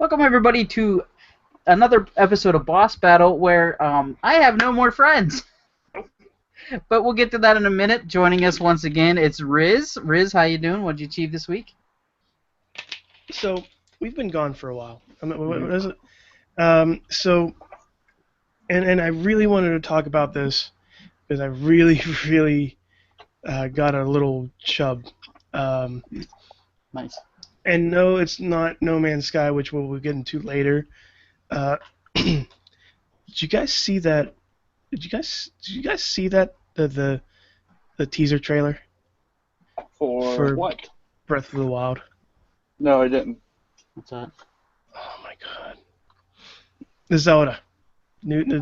Welcome everybody to another episode of Boss Battle where I have no more friends. But we'll get to that in a minute. Joining us once again, it's Riz. Riz, how you doing? What'd you achieve this week? So, we've been gone for a while. What is it? And I really wanted to talk about this because I really got a little chub. Nice. And no, it's not No Man's Sky, which we'll get into later. Did you guys see that? Did you guys see that the teaser trailer For what? Breath of the Wild? No, I didn't. What's that? Oh my god. The Zelda. The new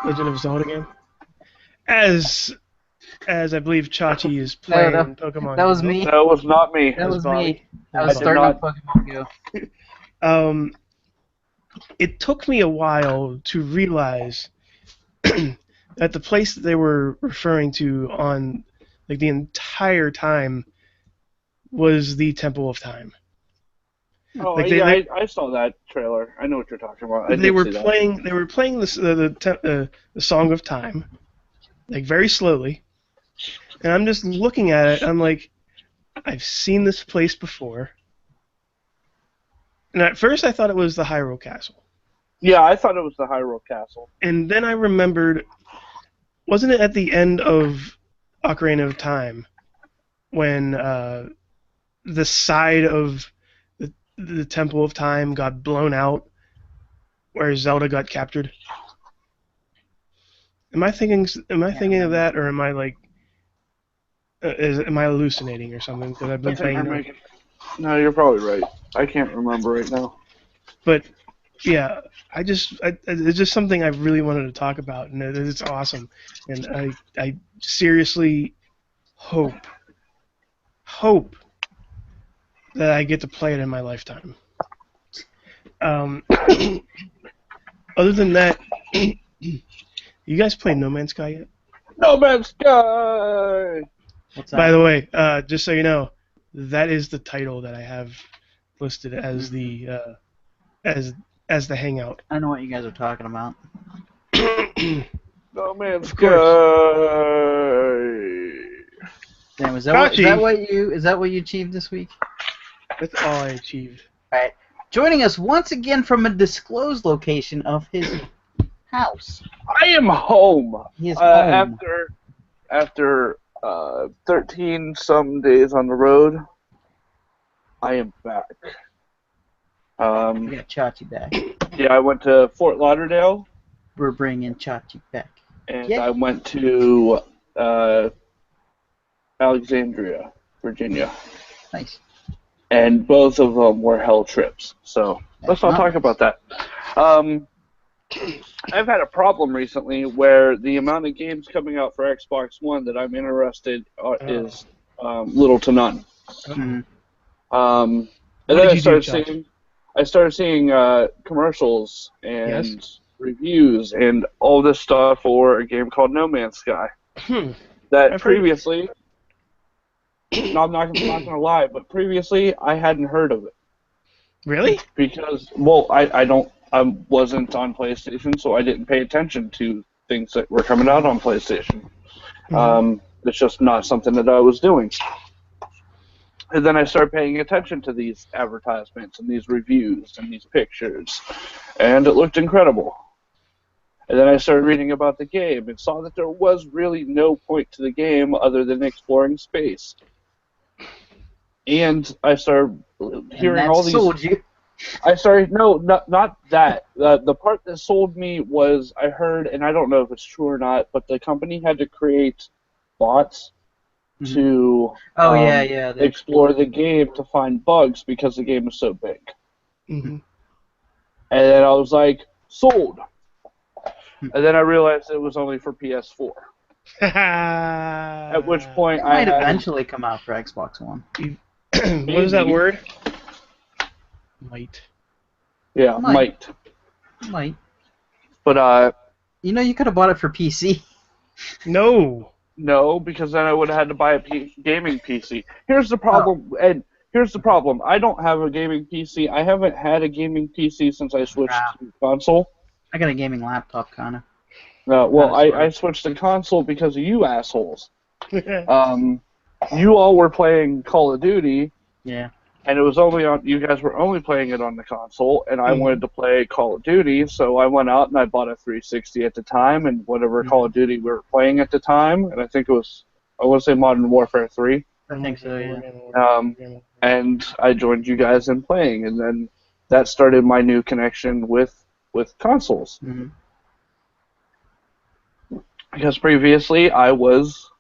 Legend of Zelda game. As I believe Chachi is playing Pokemon. That was me. That was not me. That was me. I I was did starting not- on Pokemon Go. It took me a while to realize that the place that they were referring to on like the entire time was the Temple of Time. Oh, Like yeah, I saw that trailer. I know what you're talking about. They were playing the Song of Time, like very slowly, and I'm just looking at it. I'm like, I've seen this place before. And at first I thought it was the Hyrule Castle. Yeah, I thought it was the Hyrule Castle. And then I remembered, wasn't it at the end of Ocarina of Time when the side of the Temple of Time got blown out where Zelda got captured? Am I thinking of that, or am I like am I hallucinating or something? Because I've been playing. No, you're probably right. I can't remember right now. But yeah, it's just something I really wanted to talk about, and it's awesome. And I seriously hope that I get to play it in my lifetime. Other than that, you guys play No Man's Sky yet? No Man's Sky! What's that? By the way, just so you know, that is the title that I have listed as the as the hangout. I know what you guys are talking about. No Man's Of course. Sky! Damn, is Chachi. that what you achieved this week? That's all I achieved. Alright. Joining us once again from a disclosed location of his house. I am home. He is home. After 13 some days on the road, I am back. We got Chachi back. Yeah, I went to Fort Lauderdale, We're bringing Chachi back. and Yeah. I went to Alexandria, Virginia, Nice. and both of them were hell trips. So let's not talk about that. I've had a problem recently where the amount of games coming out for Xbox One that I'm interested is little to none. Mhm. And What then did you do, Josh? I started seeing commercials and Yes? reviews and all this stuff for a game called No Man's Sky. That I've heard- previously, no, I'm not gonna lie, but previously I hadn't heard of it Really? because, well, I wasn't on PlayStation, so I didn't pay attention to things that were coming out on PlayStation. It's just not something that I was doing. And then I started paying attention to these advertisements and these reviews and these pictures, and it looked incredible. And then I started reading about the game and saw that there was really no point to the game other than exploring space. And I started hearing And that all these. sold you. Not that. The part that sold me was I heard, and I don't know if it's true or not, but the company had to create bots to explore the game to find bugs because the game is so big. Mm-hmm. And then I was like, sold. And then I realized it was only for PS4. At which point It I might had, eventually come out for Xbox One. What is that word? Might. yeah, Might. might. But You know, you could have bought it for PC. No. no, because then I would have had to buy a gaming PC. Here's the problem, and Here's the problem. I don't have a gaming PC. I haven't had a gaming PC since I switched Wow. to console. I got a gaming laptop, kind of. Well, Kinda, sorta. I switched to console because of you assholes. You all were playing Call of Duty, Yeah. and it was only on. You guys were only playing it on the console, and I Mhm. wanted to play Call of Duty, so I went out and I bought a 360 at the time, and whatever Call of Duty we were playing at the time, and I think it was, I want to say Modern Warfare 3. I think so, yeah. And I joined you guys in playing, and then that started my new connection with consoles. Mm-hmm. Because previously I was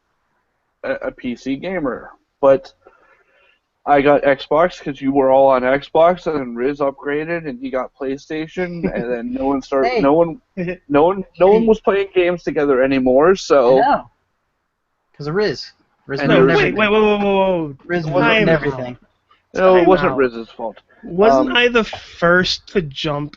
a PC gamer, but I got Xbox because you were all on Xbox, and then Riz upgraded and he got PlayStation, and then no one started, Hey. no one was playing games together anymore. So No. Because of Riz. Riz And No, ruined there's- wait, everything. whoa. Riz Time ruined out. everything. no, it wasn't out. Riz's fault. Wasn't I the first to jump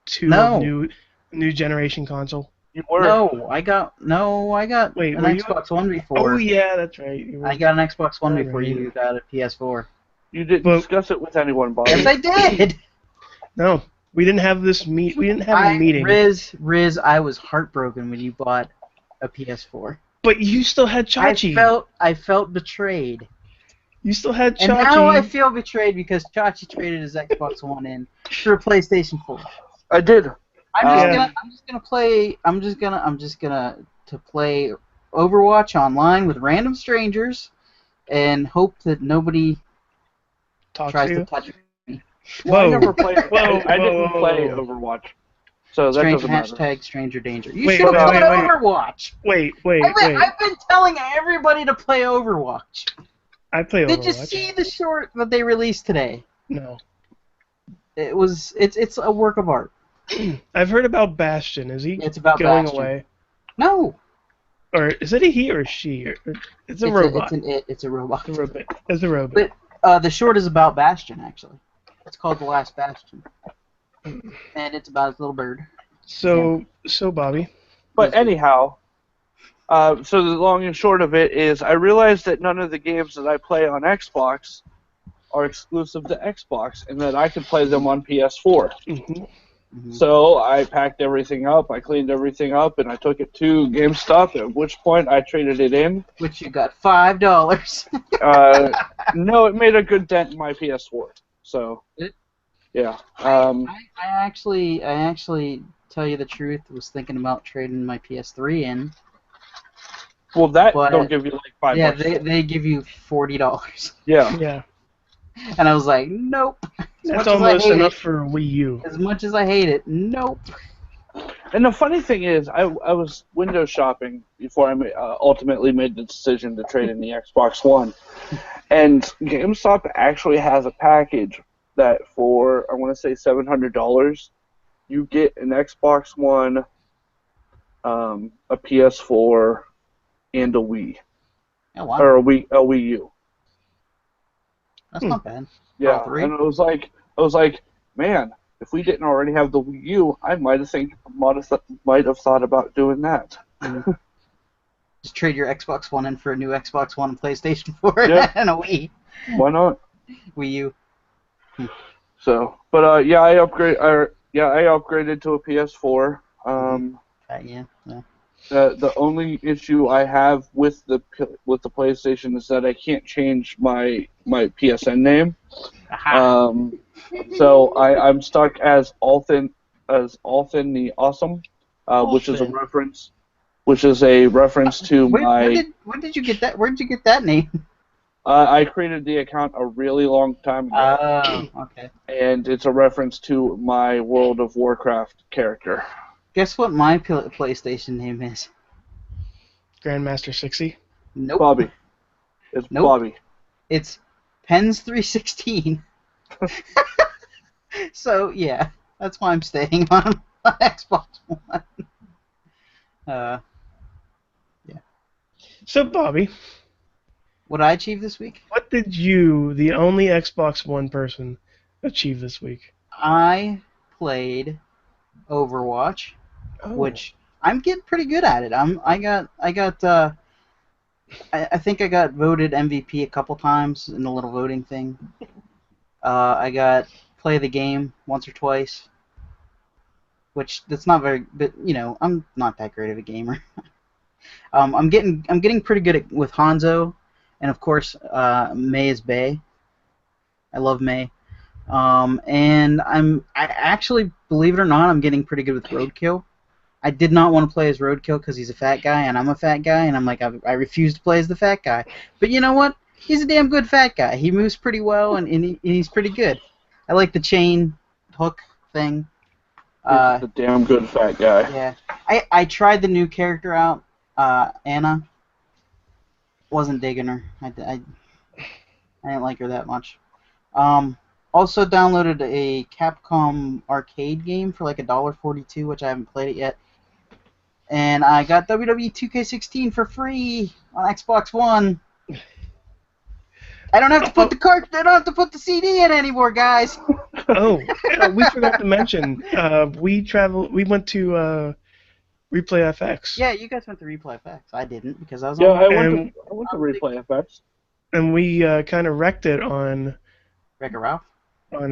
to No. a new generation console? You were. No, I got Wait, an were you- Xbox One before. Oh yeah, that's right. You were- I got an Xbox One Right. before you got a PS4. You didn't But- discuss it with anyone, Bobby. Yes, I did. No, we didn't have this meet. We didn't have a meeting. Riz, I was heartbroken when you bought a PS4. But you still had Chachi. I felt betrayed. You still had Chachi. And now I feel betrayed because Chachi traded his Xbox One in for a PlayStation 4. I did. I'm just gonna play Overwatch online with random strangers and hope that nobody Talk tries to to you. touch me. Well, I Whoa. never played. Whoa, I didn't whoa, play whoa. Overwatch, so that Strange doesn't matter. hashtag stranger danger. You Wait, should have wait, played wait. Overwatch. Wait. I've been telling everybody to play Overwatch. I play Did you Overwatch. see the short that they released today? No. It's a work of art. I've heard about Bastion. Is he It's about going Bastion. away? No, Or is it a he or she? It's a robot. It's a robot. It's a robot. It's a robot. But the short is about Bastion, actually. It's called The Last Bastion, and it's about his little bird. So Bobby. But anyhow, so the long and short of it is, I realized that none of the games that I play on Xbox are exclusive to Xbox, and that I could play them on PS4. Mm-hmm. Mhm. So I packed everything up, I cleaned everything up, and I took it to GameStop, at which point I traded it in. Which you got $5. No, it made a good dent in my PS4. So, Did it? yeah. I actually, tell you the truth, was thinking about trading my PS3 in. Well, that But- don't give you like $5. Yeah, they give you $40, Yeah. Yeah. and I was like, nope. As That's much as I almost hate enough it- for Wii U. As much as I hate it, nope. And the funny thing is, I was window shopping before I ultimately made the decision to trade in the Xbox One. And GameStop actually has a package that for, I want to say $700, you get an Xbox One, a PS4, and a Wii. Oh, wow. Or a Wii U. That's not bad. Yeah, All three? and I was like, man, if we didn't already have the Wii U, I might have thought about doing that. Just trade your Xbox One in for a new Xbox One and PlayStation 4 Yeah. and a Wii. Why not? Wii U. So, but I upgraded to a PS4. Yeah. The only issue I have with the PlayStation is that I can't change my PSN name. Aha. So I'm stuck as Althin the Awesome, which is a reference to my. When did you get that? Where did you get that name? I created the account a really long time ago, Oh, okay. and it's a reference to my World of Warcraft character. Guess what my PlayStation name is? Grandmaster 60. Nope. Bobby. It's Nope. Bobby. It's Pens316. So yeah, that's why I'm staying on Xbox One. So Bobby, What I achieved this week? what did you, the only Xbox One person, achieve this week? I played Overwatch, Oh. which I'm getting pretty good at it. I think I got voted MVP a couple times in the little voting thing. I got play the game once or twice, which that's not very. But I'm not that great of a gamer. I'm getting pretty good with Hanzo, and of course, May is Bay. I love May. And I actually, believe it or not, I'm getting pretty good with Roadkill. I did not want to play as Roadkill because he's a fat guy, and I'm a fat guy, and I'm like, I refuse to play as the fat guy. But you know what? He's a damn good fat guy. He moves pretty well, and he's pretty good. I like the chain hook thing. He's just a damn good fat guy. Yeah. I tried the new character out, Anna. Wasn't digging her. I didn't like her that much. Also downloaded a Capcom arcade game for like $1.42, which I haven't played it yet. And I got WWE 2K16 for free on Xbox One. I don't have to put I don't have to put the CD in anymore, guys. Oh, we forgot to mention. We went to Replay FX. Yeah, you guys went to Replay FX. I didn't because I was Yeah, on. I went to Replay FX. And we kind of wrecked it on Wreck-It Ralph. on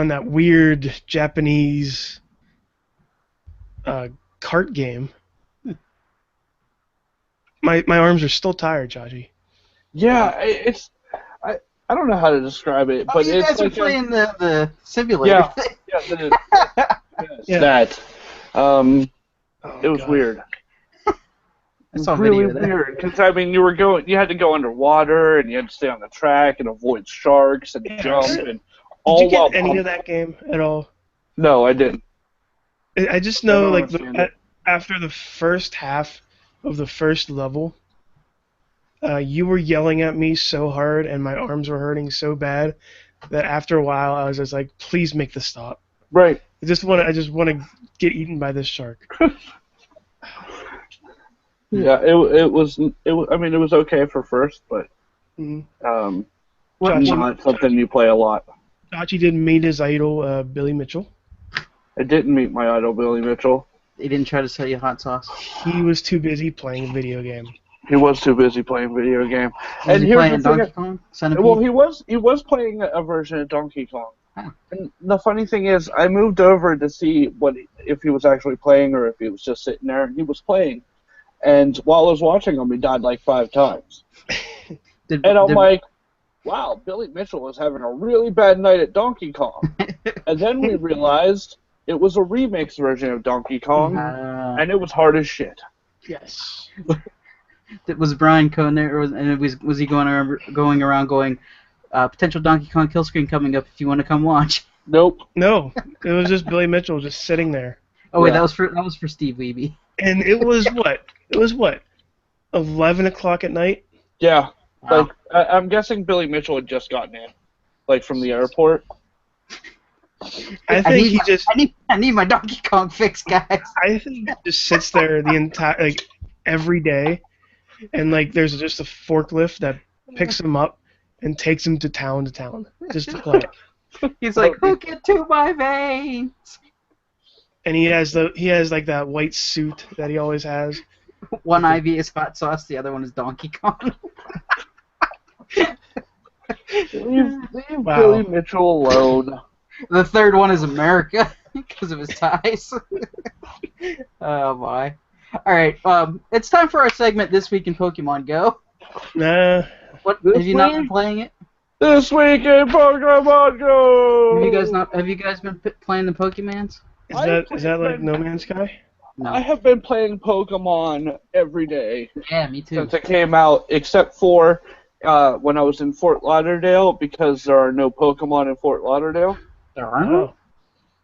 that weird Japanese kart game. My arms are still tired, Chachi. Yeah, I don't know how to describe it, but you it's guys were like playing the simulator thing. That. It was God. weird. I saw a really video of that. weird because I mean you had to go underwater and you had to stay on the track and avoid sharks and jump and Did all you get while any of that game at all? No, I didn't. I just know, don't like, understand it. after the first half of the first level, you were yelling at me so hard and my arms were hurting so bad that after a while I was just like, please make the stop. Right. I just want to get eaten by this shark. Yeah, it was. I mean, it was okay for first, but Mhm. not something you play a lot. Chachi didn't meet his idol, Billy Mitchell. I didn't meet my idol Billy Mitchell. He didn't try to sell you hot sauce. He was too busy playing a video game. He was too busy playing video game. Was And he here's playing the thing. Donkey Kong? Centipede? Well, he was playing a version of Donkey Kong. Huh. And the funny thing is, I moved over to see if he was actually playing or if he was just sitting there, and he was playing. And while I was watching him, he died like 5 times. And I'm like, wow, Billy Mitchell is having a really bad night at Donkey Kong. And then we realized it was a remix version of Donkey Kong, and it was hard as shit. Yes. Was Brian Cohn there, or was he going around going, potential Donkey Kong kill screen coming up if you want to come watch? Nope. No, it was just Billy Mitchell just sitting there. Oh wait, Yeah. that was for Steve Wiebe. And it was what? It was what? 11 o'clock at night? Yeah. Wow. Like, I'm guessing Billy Mitchell had just gotten in, like from the airport. I think he just. I need my Donkey Kong fix, guys. I think he just sits there the entire every day, and like there's just a forklift that picks him up and takes him to town just to play. He's like, hook it to my veins. And he has like that white suit that he always has. One IV is hot sauce, the other one is Donkey Kong. Leave Wow. Billy Mitchell alone. The third one is America because of his ties. Oh my! All right, it's time for our segment This Week in Pokemon Go. Nah. What This have you not been week? playing it? This week in Pokemon Go! Have you guys been playing the Pokemans? Is that like No Man's Sky? No. I have been playing Pokemon every day Yeah, me too. since it came out, except for when I was in Fort Lauderdale, because there are no Pokemon in Fort Lauderdale. There are no.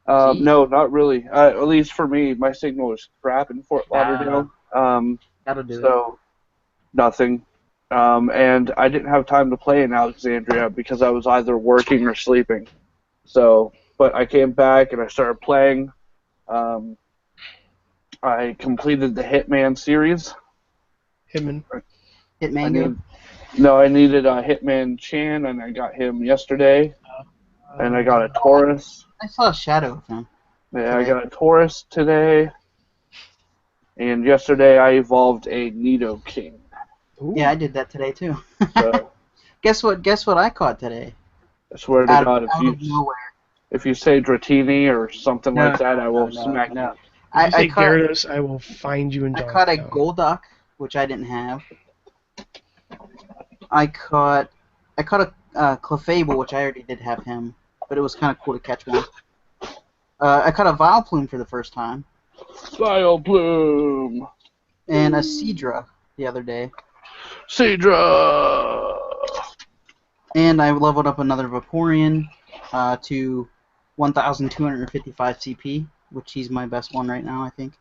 Oh. Jeez. No, not really. At least for me, my signal is crap in Fort Lauderdale. That'll do it. So, nothing. And I didn't have time to play in Alexandria because I was either working or sleeping. So, but I came back and I started playing. I completed the Hitman series. Hitman. Hitman. I needed a Hitman Chan, and I got him yesterday. And I got a Taurus. I saw a shadow of him. Yeah, I got a Taurus today. And yesterday I evolved a Nidoking. Yeah, I did that today too. So, Guess what? Guess what I caught today? I swear to Out of God, out of nowhere. if you say Dratini or something No, like that, I no, will no, smack no. you. If you I say caught Gyarados, I will find you in I caught a Johnstown. Golduck, which I didn't have. I caught a Clefable, which I already did have him, but it was kind of cool to catch one. I caught a Vileplume for the first time, Vileplume! and a Seadra the other day, Seadra! and I leveled up another Vaporeon to 1,255 CP, which he's my best one right now, I think.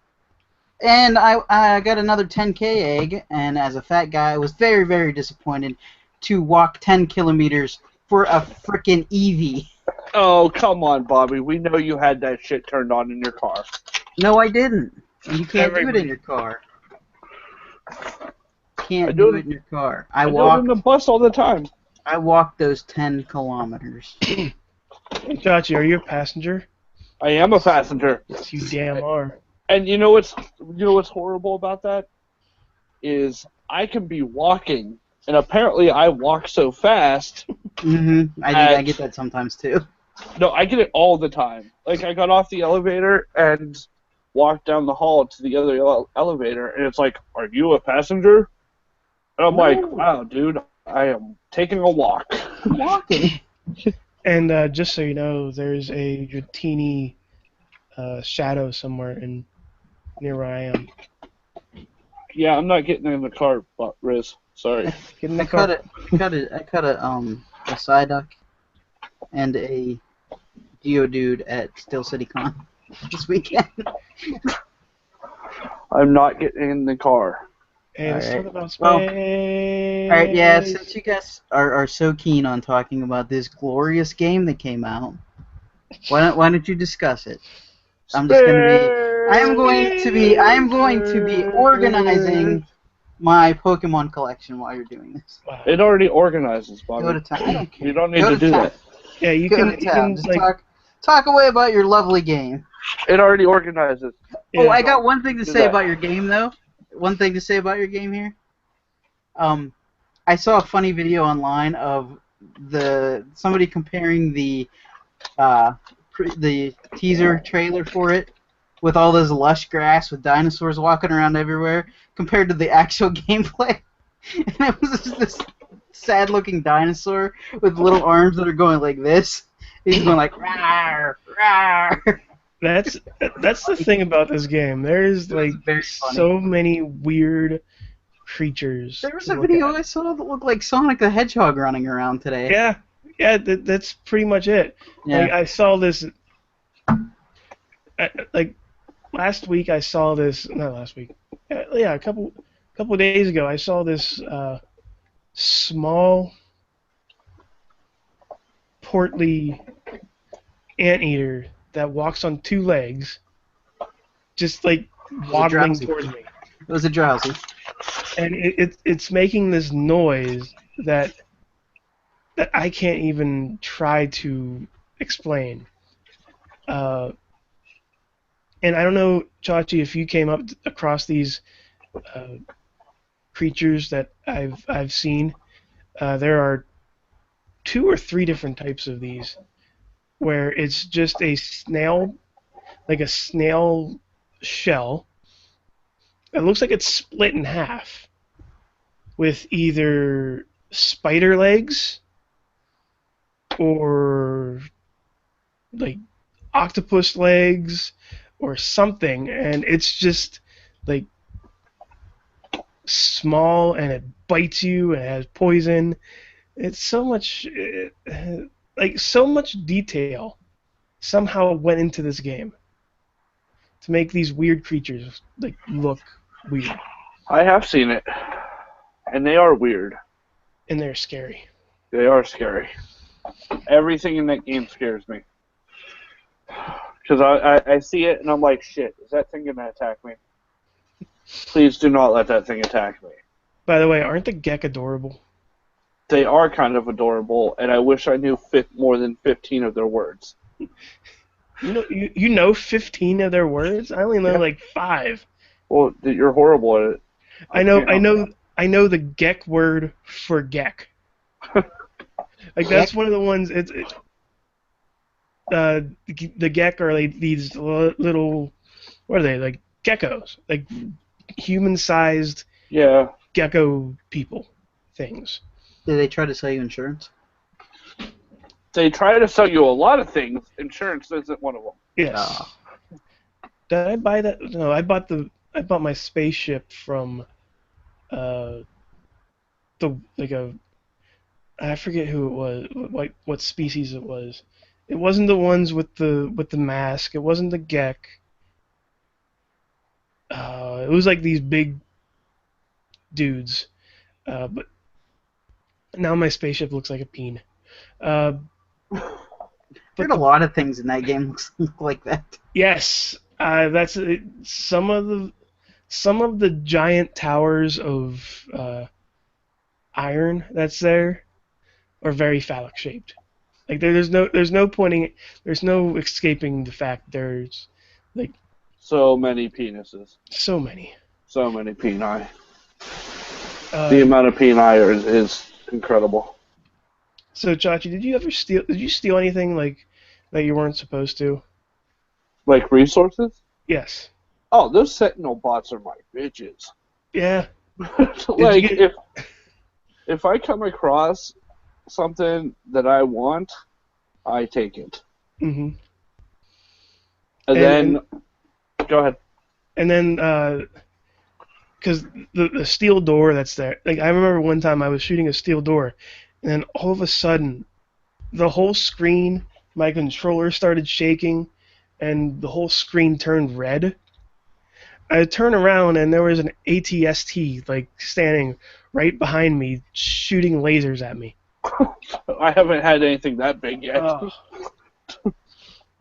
And I got another 10K egg, and as a fat guy, I was very, very disappointed to walk 10 kilometers for a frickin' Eevee. Oh, come on, Bobby. We know you had that shit turned on in your car. No, I didn't. And you can't do it in Everybody. your car. I Can't do do it- it in your car. I do it in the bus all the time. I walked those 10 kilometers. Chachi, are you a passenger? I am a passenger. Yes, you damn are. And you know what's horrible about that? Is I can be walking, and apparently I walk so fast. I get that sometimes too. No, I get it all the time. Like, I got off the elevator and walked down the hall to the other elevator, and it's like, are you a passenger? And I'm like, wow, dude, I am taking a walk. Walking. And just so you know, there's a Dratini shadow somewhere near where I am. Yeah, I'm not getting in the car, Riz. Sorry. Get in the I car. cut a Psyduck and a Geodude at Steel City Con this weekend. I'm not getting in the car. Hey, let's Alright. talk about space. Well, Alright, yeah, since you guys are so keen on talking about this glorious game that came out, why don't you discuss it? I am going to be organizing my Pokemon collection while you're doing this. Wow. It already organizes, Bobby. Go to town. I don't care. You don't need Go to do town. that. Yeah, you Go can, to you town. can Just like, talk away about your lovely game. It already organizes. yeah. Oh, I got one thing to Do say that. about your game, though. One thing to say about your game here. I saw a funny video online of somebody comparing the teaser trailer for it with all this lush grass with dinosaurs walking around everywhere compared to the actual gameplay. And it was just this sad-looking dinosaur with little arms that are going like this. He's going like rawr, rawr. That's the thing about this game. There's like very funny. so many weird creatures. There was to a look video at. I saw that looked like Sonic the Hedgehog running around today. Yeah, that's pretty much it. Yeah. Like I saw this. Like last week, I saw this. Not last week. Yeah, a couple of days ago, I saw this small, portly anteater that walks on two legs, just like waddling drowsy. towards me. It was a drowsy. And it's making this noise that I can't even try to explain. And I don't know, Chachi, if you came up across these creatures that I've seen. There are 2 or 3 different types of these, where it's just a snail, like a snail shell. It looks like it's split in half, with either spider legs or like octopus legs or something, and it's just like small and it bites you and it has poison. It's so much, like so much detail somehow went into this game to make these weird creatures like look weird, I have seen it, and they are weird. and they're scary. They are scary. Everything in that game scares me. Because I see it, and I'm like, shit, is that thing going to attack me? Please do not let that thing attack me. By the way, aren't the Gek adorable? They are kind of adorable, and I wish I knew more than 15 of their words. You know 15 of their words? I only know like 5. Well, you're horrible at it. I know the Gek word for Gek. Like that's one of the ones. The gek are like these little. What are they like? Geckos, like human-sized Yeah. gecko people things. Did they try to sell you insurance? They try to sell you a lot of things. Insurance isn't one of them. Yes. Did I buy that? No, I bought my spaceship from uh the like a I forget who it was, what species it was. It wasn't the ones with the mask. It wasn't the gek. It was like these big dudes. But now my spaceship looks like a peen. Uh, There's a lot of things in that game look like that. Yes, that's it. Some of the giant towers of iron that's there are very phallic shaped. Like there's no escaping the fact there's like So many penises. so many. So many peni. The amount of peni is incredible. So Chachi, did you steal anything like that you weren't supposed to? Like resources? Yes. Oh, those Sentinel bots are my bitches. Yeah. Like if I come across something that I want, I take it. Mm-hmm. And then go ahead. And then because the steel door that's there, like I remember one time I was shooting a steel door, and then all of a sudden, the whole screen, my controller started shaking, and the whole screen turned red. I turned around and there was an ATST like standing right behind me, shooting lasers at me. I haven't had anything that big yet.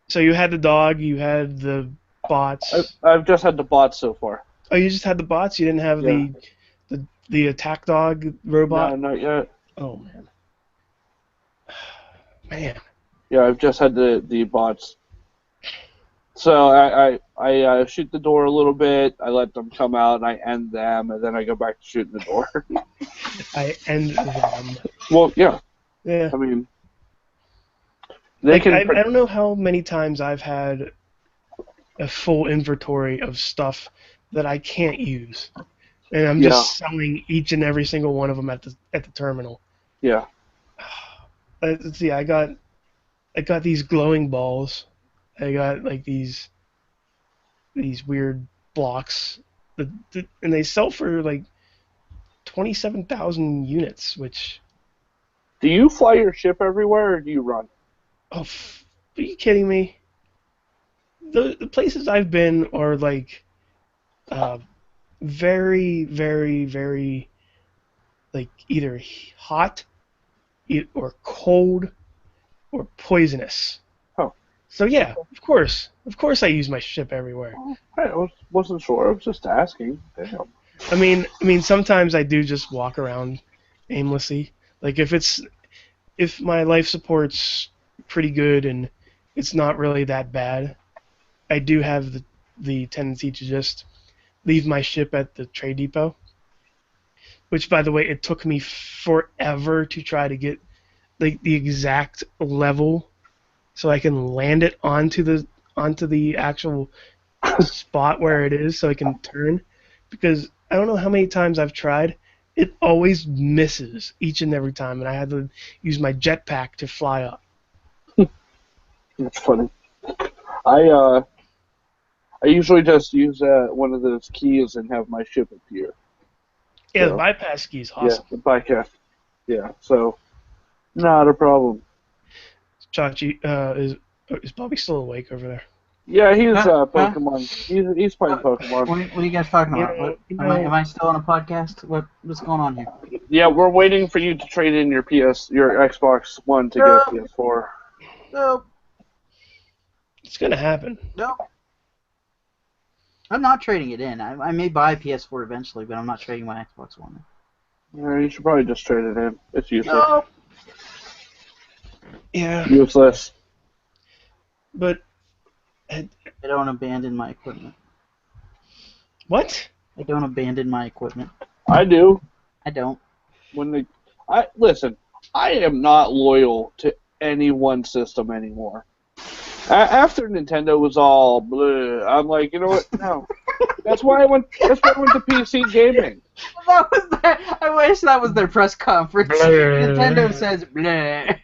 So you had the dog, you had the bots. I've just had the bots so far. Oh, you just had the bots. You didn't have the attack dog robot. No, not yet. Oh man. Man. Yeah, I've just had the bots. So I shoot the door a little bit, I let them come out, and I end them, and then I go back to shooting the door. I end them. Well, yeah. Yeah. I mean, I don't know how many times I've had a full inventory of stuff that I can't use, and I'm just selling each and every single one of them at the terminal. Yeah. Let's see. I got these glowing balls. I got like these weird blocks, and they sell for like 27,000 units. Which do you fly your ship everywhere, or do you run? are you kidding me? The places I've been are like very, very, very like either hot or cold or poisonous. Oh. So yeah, of course I use my ship everywhere. I wasn't sure. I was just asking. Damn. I mean sometimes I do just walk around aimlessly. Like if my life support's pretty good and it's not really that bad, I do have the tendency to just leave my ship at the trade depot. Which, by the way, it took me forever to try to get like the exact level so I can land it onto the actual spot where it is so I can turn, because I don't know how many times I've tried, it always misses each and every time, and I had to use my jetpack to fly up. That's funny. I usually just use one of those keys and have my ship appear. Yeah, the bypass key is awesome. Yeah, the bypass. Yeah, so not a problem. Chachi, is Bobby still awake over there? Yeah, he's Pokemon. He's playing Pokemon. What are you guys talking about? Am I still on a podcast? What's going on here? Yeah, we're waiting for you to trade in your Xbox One to get a PS4. No. It's gonna happen. No. I'm not trading it in. I may buy a PS4 eventually, but I'm not trading my Xbox One. Yeah, you should probably just trade it in. It's useless. No. Yeah. Useless. But I don't abandon my equipment. What? I don't abandon my equipment. I do. I don't. Listen, I am not loyal to any one system anymore. After Nintendo was all bleh, I'm like, you know what? No. That's why I went. That's why I went to PC gaming. That was I wish that was their press conference. Nintendo says, bleh.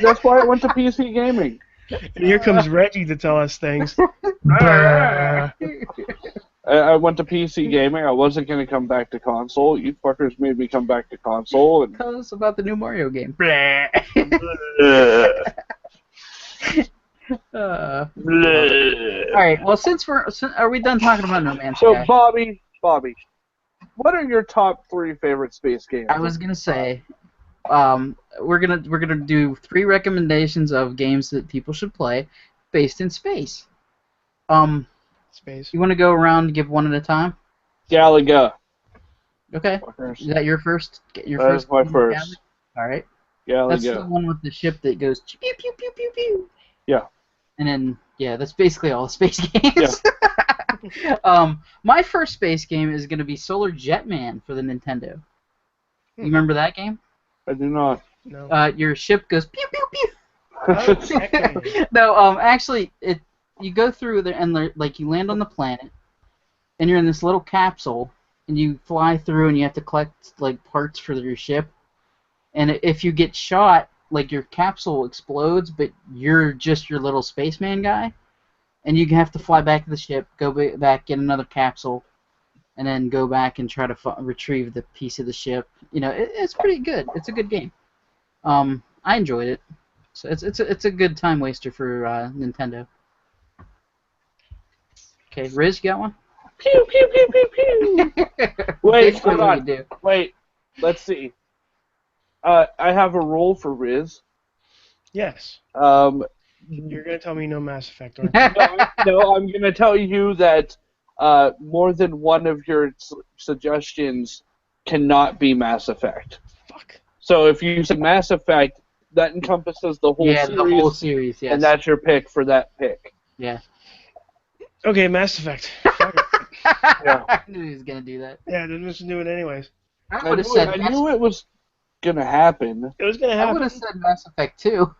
That's why I went to PC gaming. And here comes Reggie to tell us things. I went to PC gaming. I wasn't going to come back to console. You fuckers made me come back to console. And Tell us about the new Mario game. Bleh. All right. Well, are we done talking about No Man's so Sky? Bobby, what are your top 3 favorite space games? I was gonna say, we're gonna do 3 recommendations of games that people should play, based in space. Space. You want to go around and give one at a time? Galaga. Okay. Fuckers. Is that your first? Your That first. is my game, first. All right. That's the Galaga. one with the ship that goes pew pew pew pew pew. Yeah. And then that's basically all the space games. My first space game is gonna be Solar Jetman for the Nintendo. You remember that game? I do not. No. Your ship goes pew pew pew. Okay. No, actually, you go through there and like you land on the planet, and you're in this little capsule, and you fly through, and you have to collect like parts for your ship. And if you get shot, like your capsule explodes, but you're just your little spaceman guy, and you have to fly back to the ship, go back, get another capsule, and then go back and try to retrieve the piece of the ship. You know, it's pretty good. It's a good game. I enjoyed it. So it's a good time waster for Nintendo. Okay, Riz, you got one? Pew pew pew pew pew. Wait, Basically hold what on. you do. Wait, let's see. I have a rule for Riz. Yes. Um, You're gonna tell me no Mass Effect, aren't you? no, I'm gonna tell you that more than one of your suggestions cannot be Mass Effect. Fuck. So if you say Mass Effect, that encompasses the whole series, the whole series, yes. and that's your pick for that pick. Yeah. Okay, Mass Effect. Fuck it. Yeah. I knew he was gonna do that. Yeah, then let's do it anyways. I would have said. I knew it was gonna happen. It was gonna I happen. would have said Mass Effect 2.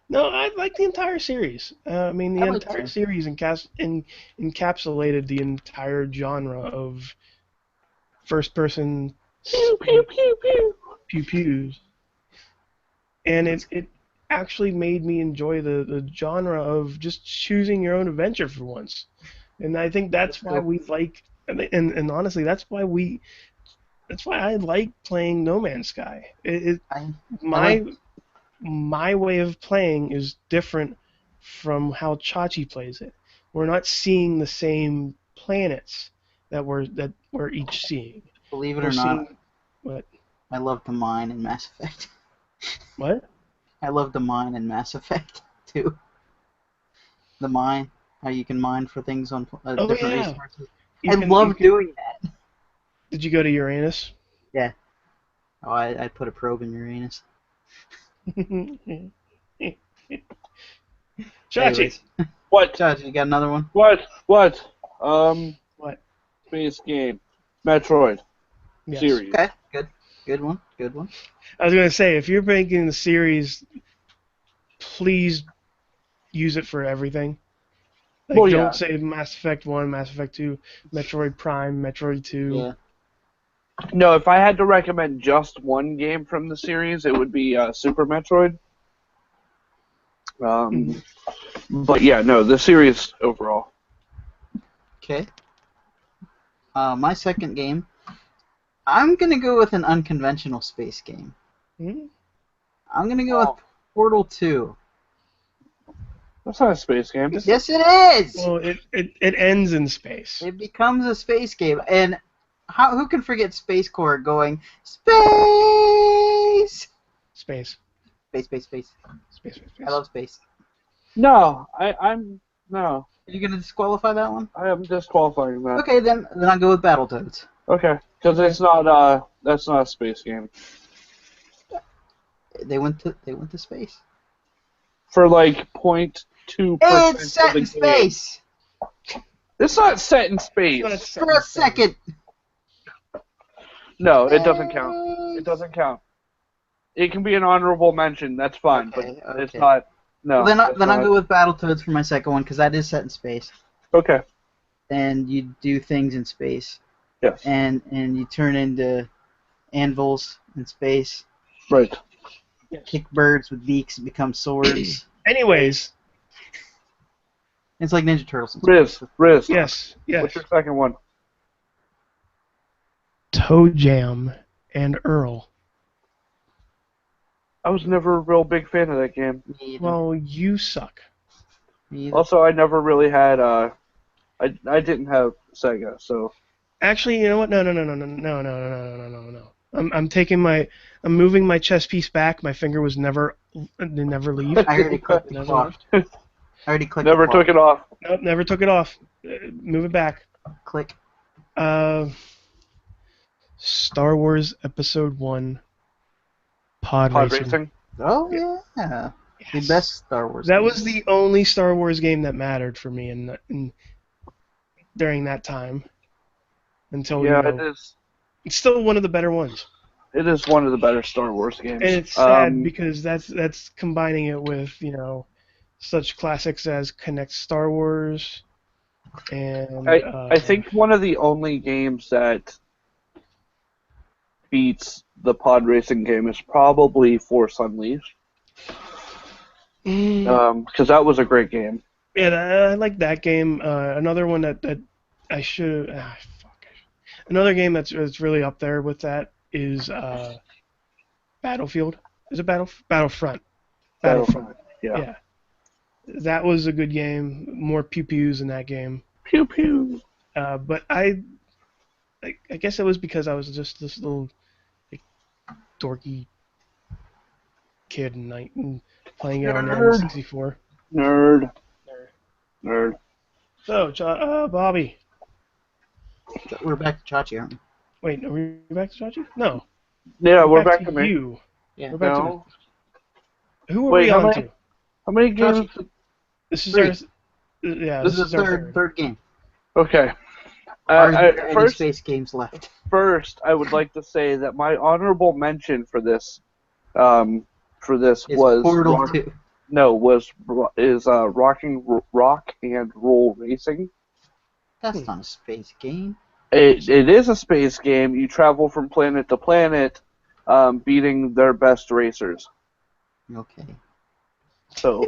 No, I like the entire series. I mean, the I like entire too. series encapsulated the entire genre of first-person Pew pew pew pew. pew-pews. And it actually made me enjoy the genre of just choosing your own adventure for once. And I think that's why we like, and honestly, that's why I like playing No Man's Sky. My way of playing is different from how Chachi plays it. We're not seeing the same planets that we're each seeing. Believe it We're or not, seeing what? I love to mine in Mass Effect. What? I love to mine in Mass Effect 2. The mine, how you can mine for things on different resources. I love doing that. Did you go to Uranus? Yeah. Oh, I put a probe in Uranus. Chachi. What? Josh, you got another one? What? What? Space game. Metroid. Yes. Series. Okay, good one. I was gonna say, if you're making the series, please use it for everything. Like, Well, yeah. don't say Mass Effect 1, Mass Effect 2, Metroid Prime, Metroid 2. Yeah. No, if I had to recommend just one game from the series, it would be Super Metroid. But yeah, no, the series overall. Okay. My second game, I'm gonna go with an unconventional space game. Hmm? I'm gonna go with Portal 2. That's not a space game. Yes, it is. Well, it ends in space. It becomes a space game, and who can forget Space Corps going space? Space. Space. Space. I love space. No, I'm no. Are you gonna disqualify that one? I am disqualifying that. Okay, then I'll go with Battletoads. Okay, because it's not that's not a space game. They went to space. For like 0.2%. It's set in of the game. space It's not set in space. for a second. No, it doesn't count. It doesn't count. It can be an honorable mention. That's fine, Okay, but it's okay. not. No, Well, then, that's I'll not. go with Battletoads for my second one because that is set in space, Okay. and you do things in space, Yes. and you turn into anvils in space, Right. Yes. kick birds with beaks, become swords. Anyways, It's like Ninja Turtles in Riz. space. Riz. yes, What's yes. your second one? Toe Jam and Earl. I was never a real big fan of that game. Me either. Well, you suck. Me either. Also, I never really had. I didn't have Sega, so. Actually, you know what? No. I'm moving my chess piece back. My finger was never leave. I already clicked the Never clock. left. I already clicked Never the clock. took it off. Nope, never took it off. Move it back. Click. Star Wars Episode 1 Pod Pod Racing. racing. Oh yeah. The Yes. best Star Wars. That game. was the only Star Wars game that mattered for me during that time. Until Yeah, you know, it is. it's still one of the better ones. It is one of the better Star Wars games. And it's sad because that's combining it with, such classics as Connect Star Wars and I think one of the only games that beats the pod racing game is probably Force Unleashed. Because that was a great game. I like that game. Another one that I should another game that's really up there with that is Battlefield. Is it Battlefront? Battlefront. Yeah. Yeah. That was a good game. More pew pews in that game. Pew pew. But I guess it was because I was just this little dorky kid and playing it on Nerd. N64. Nerd. So, Bobby. We're back to Chachi, aren't we? Wait, are we back to Chachi? No. Yeah, we're back to me. you. Yeah. We're back No. to who are Wait, we how on many- to? How many games? This is Three. our. Yeah, This is the our third game. Okay. Are there any First, space games left? I would like to say that my honorable mention for this Is was Portal 2. Rock and Roll Racing. That's not a space game. It is a space game. You travel from planet to planet, beating their best racers. Okay. So,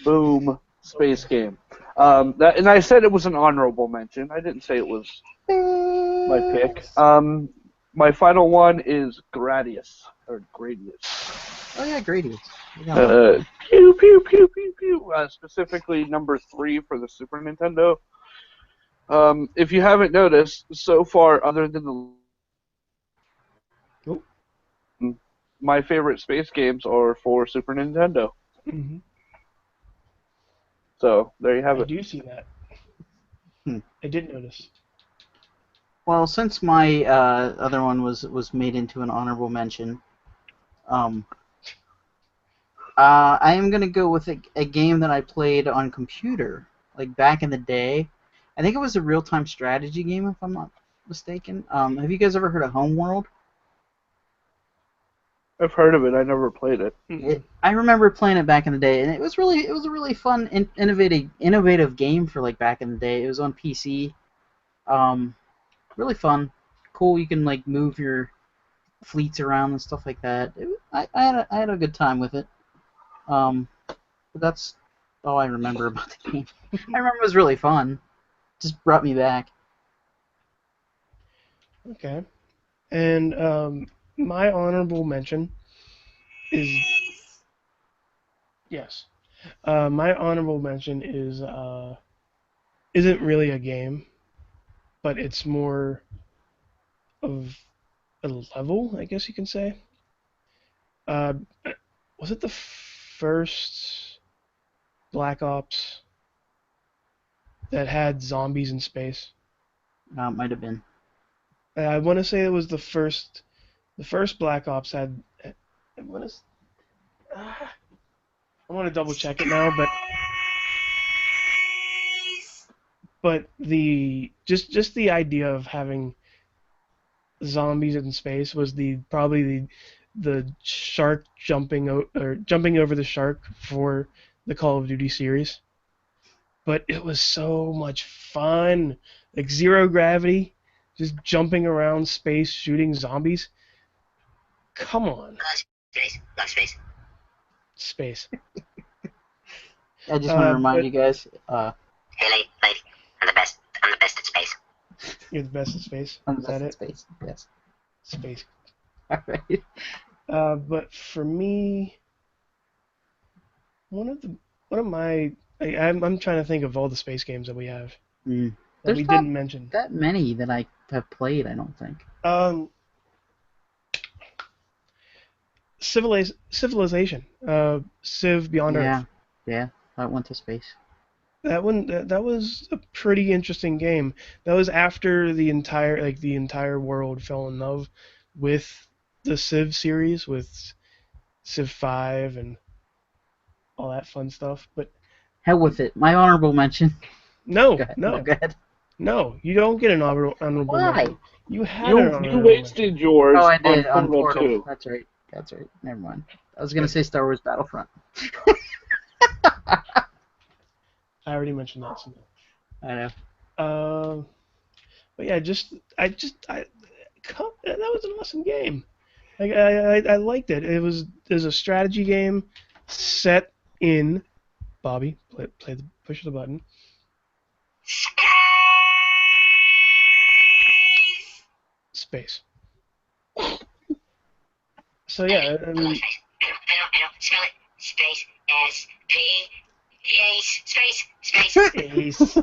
boom, space game. And I said it was an honorable mention. I didn't say it was my pick. My final one is Gradius. Oh yeah, Gradius. Pew pew pew pew pew. Specifically number 3 for the Super Nintendo. If you haven't noticed, so far, other than my favorite space games are for Super Nintendo. Mm-hmm. So there you have I it. do see that. I did notice. Well, since my other one was made into an honorable mention, I am gonna go with a game that I played on computer, like back in the day. I think it was a real-time strategy game, if I'm not mistaken. Have you guys ever heard of Homeworld? I've heard of it. I never played it. I remember playing it back in the day, and it was a really fun, innovative game for like back in the day. It was on PC. Really fun, cool. You can like move your fleets around and stuff like that. I had a good time with it. But that's all I remember about the game. I remember it was really fun. Just brought me back. Okay. And my honorable mention is yes. My honorable mention is isn't really a game, but it's more of a level, I guess you can say. Was it the first Black Ops that had zombies in space? Might have been. I want to say it was the first. The first Black Ops had. I want to double check it now, but the just the idea of having zombies in space was probably the shark jumping over the shark for the Call of Duty series. But it was so much fun. Like zero gravity, just jumping around space, shooting zombies. Come on. Love space. Space. I just want to remind But you guys. Hey, lady, I'm the best. I'm the best at space. you're the best at space. I'm Is that it? space. Yes. Space. All right. But for me, one of my I'm trying to think of all the space games that we have that There's we not didn't mention. that many that I have played. I don't think. Civilization. Civ Beyond Earth. Yeah. I went to space. That one that was a pretty interesting game. That was after the entire world fell in love with the Civ series, with Civ 5 and all that fun stuff. But Hell with it. My honorable mention. no, Go ahead. no, Go ahead. no, you don't get an honorable Why? mention. You had an You honorable wasted yours Oh, I on did on Portal Portal. 2. That's right. Never mind. I was gonna say Star Wars Battlefront. I already mentioned that. So. I know. But yeah, that was an awesome game. Like I liked it. It was a strategy game set in Bobby. Push the button. Space. So yeah, I mean, Space. I know. Spell it. Space. Space. Ace.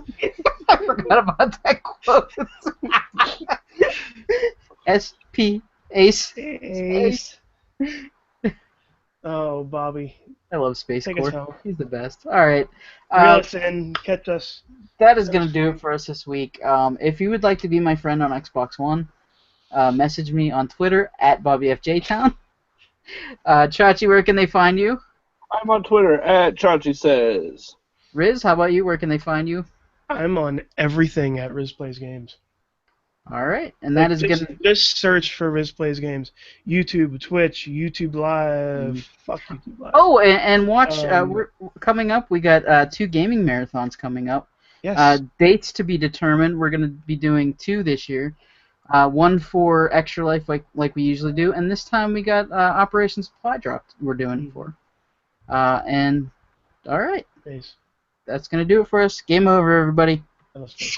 I forgot about that quote. SP Ace. Ace. Oh, Bobby. I love Space Take us Core. home. He's the best. All right. Reel us in. Catch us. That is going to do it for us this week. If you would like to be my friend on Xbox One, message me on Twitter at BobbyFJTown. Chachi, where can they find you? I'm on Twitter at Chachi Says. Riz, how about you? Where can they find you? I'm on everything at Riz Plays Games. All right, and that is going to... Just search for Riz Plays Games. YouTube, Twitch, YouTube Live. Fuck YouTube Live. Oh, and watch, we're coming up, we got 2 gaming marathons coming up. Yes. Dates to be determined. We're going to be doing 2 this year. One for Extra Life like we usually do, and this time we got Operation Supply Drop we're doing for. And, all right. Space. That's going to do it for us. Game over, everybody. I love space.